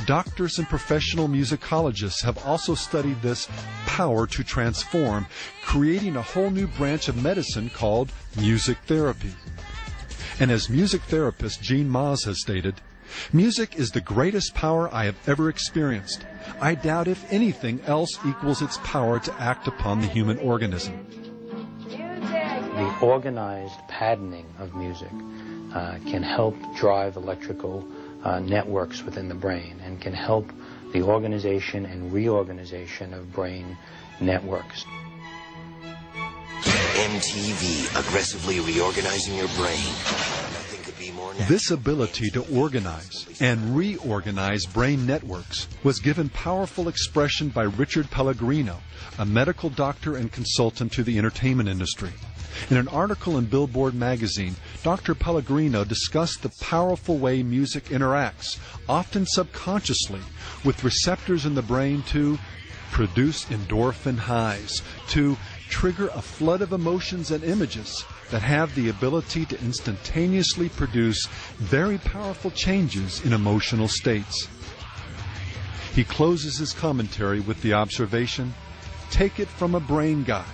Doctors and professional musicologists have also studied this power to transform, creating a whole new branch of medicine called music therapy. And as music therapist Gene Maas has stated, music is the greatest power I have ever experienced. I doubt if anything else equals its power to act upon the human organism. The organized patterning of music can help drive electrical networks within the brain and can help the organization and reorganization of brain networks. MTV, aggressively reorganizing your brain. This ability to organize and reorganize brain networks was given powerful expression by Richard Pellegrino, a medical doctor and consultant to the entertainment industry. In an article in Billboard magazine, Dr. Pellegrino discussed the powerful way music interacts, often subconsciously, with receptors in the brain to produce endorphin highs, to trigger a flood of emotions and images that have the ability to instantaneously produce very powerful changes in emotional states. He closes his commentary with the observation, "Take it from a brain guy.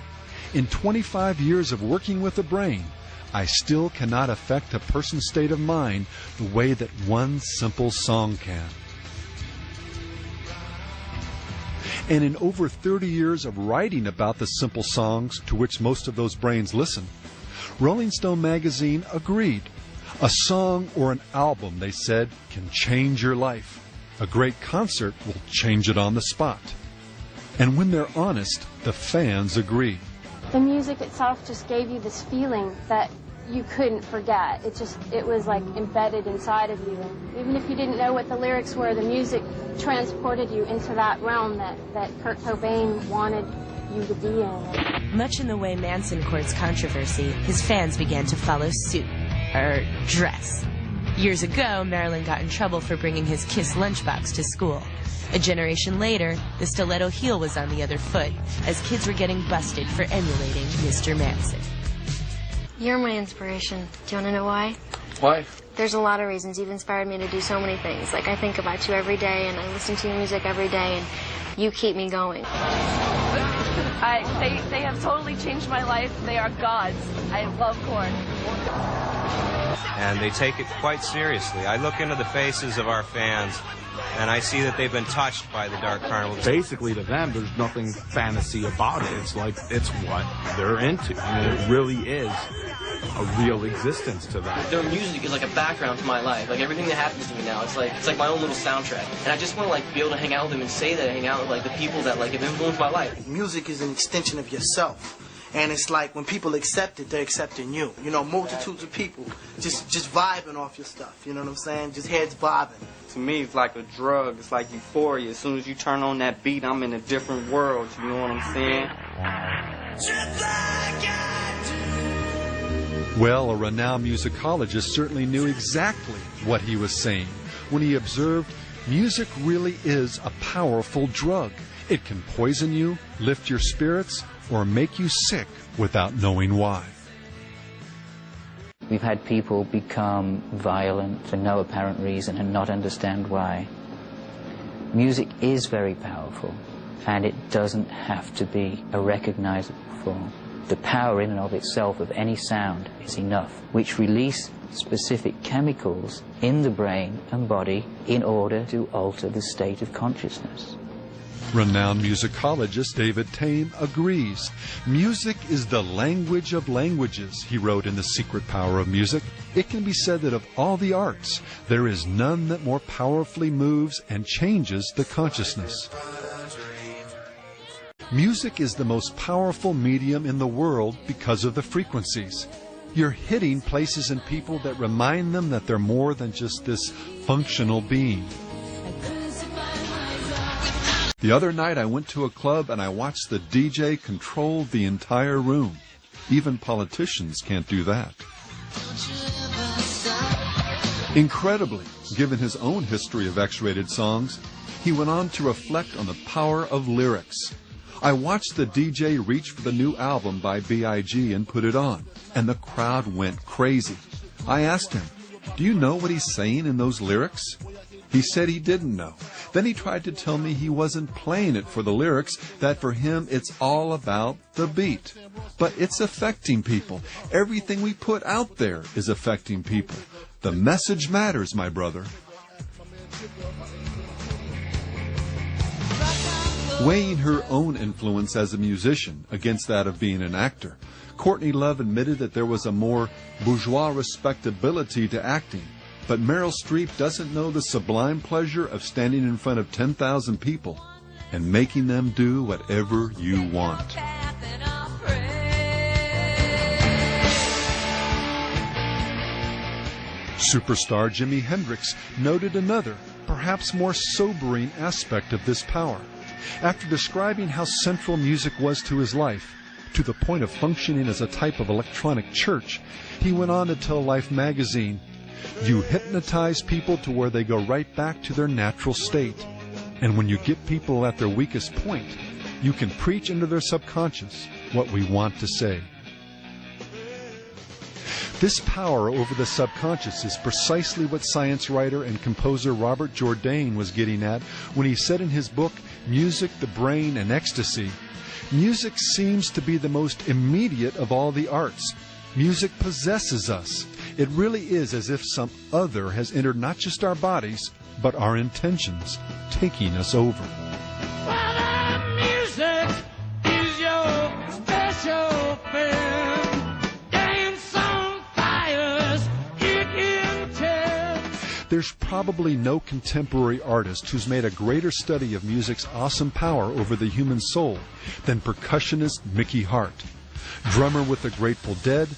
In 25 years of working with the brain, I still cannot affect a person's state of mind the way that one simple song can." And in over 30 years of writing about the simple songs to which most of those brains listen, Rolling Stone magazine agreed. A song or an album, they said, can change your life. A great concert will change it on the spot. And when they're honest, the fans agree. The music itself just gave you this feeling that you couldn't forget. It was like embedded inside of you. And even if you didn't know what the lyrics were, the music transported you into that realm that Kurt Cobain wanted you to be in. Much in the way Manson courts controversy, his fans began to follow suit, or dress. Years ago, Marilyn got in trouble for bringing his Kiss lunchbox to school. A generation later, the stiletto heel was on the other foot, as kids were getting busted for emulating Mr. Manson. You're my inspiration. Do you want to know why? Why? There's a lot of reasons. You've inspired me to do so many things. Like, I think about you every day, and I listen to your music every day, and you keep me going. They have totally changed my life. They are gods. I love Korn. And they take it quite seriously. I look into the faces of our fans, and I see that they've been touched by the Dark Carnival. Basically, to them, there's nothing fantasy about it. It's like, it's what they're into. I mean, it really is a real existence to them. Their music is like a background to my life. Like, everything that happens to me now, it's like my own little soundtrack. And I just want to like be able to hang out with them and say that I hang out with like the people that like have influenced my life. Music is an extension of yourself. And it's like when people accept it, they're accepting you. You know, multitudes of people just vibing off your stuff. You know what I'm saying? Just heads bobbing. To me, it's like a drug. It's like euphoria. As soon as you turn on that beat, I'm in a different world. You know what I'm saying? Well, a renowned musicologist certainly knew exactly what he was saying when he observed music really is a powerful drug. It can poison you, lift your spirits, or make you sick without knowing why. We've had people become violent for no apparent reason and not understand why. Music is very powerful, and it doesn't have to be a recognizable form. The power in and of itself of any sound is enough, which release specific chemicals in the brain and body in order to alter the state of consciousness. Renowned musicologist David Tame agrees. Music is the language of languages, he wrote in The Secret Power of Music. It can be said that of all the arts, there is none that more powerfully moves and changes the consciousness. Music is the most powerful medium in the world because of the frequencies. You're hitting places and people that remind them that they're more than just this functional being. The other night I went to a club and I watched the DJ control the entire room. Even politicians can't do that. Incredibly, given his own history of X-rated songs, he went on to reflect on the power of lyrics. I watched the DJ reach for the new album by B.I.G. and put it on, and the crowd went crazy. I asked him, "Do you know what he's saying in those lyrics?" He said he didn't know, Then he tried to tell me he wasn't playing it for the lyrics, that for him it's all about the beat. But it's affecting people. Everything we put out there is affecting people. The message matters, my brother. Weighing her own influence as a musician against that of being an actor, Courtney Love admitted that there was a more bourgeois respectability to acting. But Meryl Streep doesn't know the sublime pleasure of standing in front of 10,000 people and making them do whatever you want. Superstar Jimi Hendrix noted another, perhaps more sobering aspect of this power. After describing how central music was to his life, to the point of functioning as a type of electronic church, he went on to tell Life magazine, "You hypnotize people to where they go right back to their natural state. And when you get people at their weakest point, you can preach into their subconscious what we want to say." This power over the subconscious is precisely what science writer and composer Robert Jourdain was getting at when he said in his book, Music, the Brain, and Ecstasy, "Music seems to be the most immediate of all the arts. Music possesses us. It really is as if some other has entered not just our bodies, but our intentions, taking us over." Music is your special friend. Dance on fires, it intends. There's probably no contemporary artist who's made a greater study of music's awesome power over the human soul than percussionist Mickey Hart. Drummer with the Grateful Dead,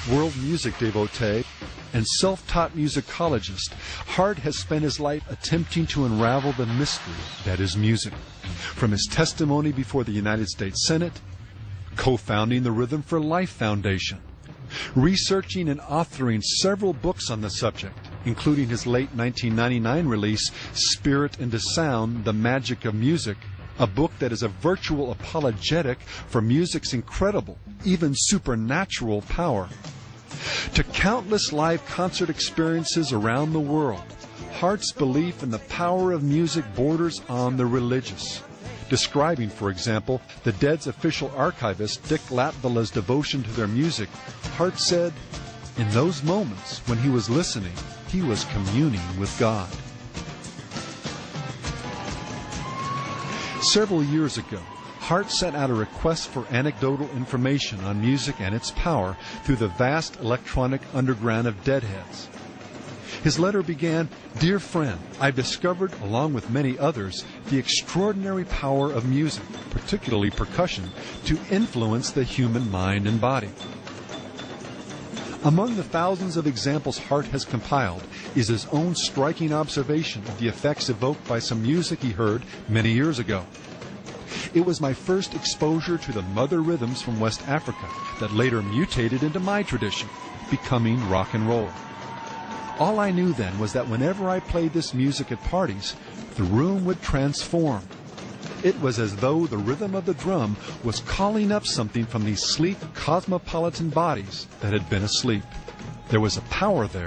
world music devotee, and self-taught musicologist, Hart has spent his life attempting to unravel the mystery that is music. From his testimony before the United States Senate, co-founding the Rhythm for Life Foundation, researching and authoring several books on the subject, including his late 1999 release, Spirit into Sound, The Magic of Music, a book that is a virtual apologetic for music's incredible, even supernatural power. To countless live concert experiences around the world, Hart's belief in the power of music borders on the religious. Describing, for example, the Dead's official archivist Dick Latvila's devotion to their music, Hart said, "In those moments when he was listening, he was communing with God." Several years ago, Hart sent out a request for anecdotal information on music and its power through the vast electronic underground of Deadheads. His letter began, "Dear friend, I've discovered, along with many others, the extraordinary power of music, particularly percussion, to influence the human mind and body." Among the thousands of examples Hart has compiled is his own striking observation of the effects evoked by some music he heard many years ago. "It was my first exposure to the mother rhythms from West Africa that later mutated into my tradition, becoming rock and roll. All I knew then was that whenever I played this music at parties, the room would transform. It was as though the rhythm of the drum was calling up something from these sleek, cosmopolitan bodies that had been asleep. There was a power there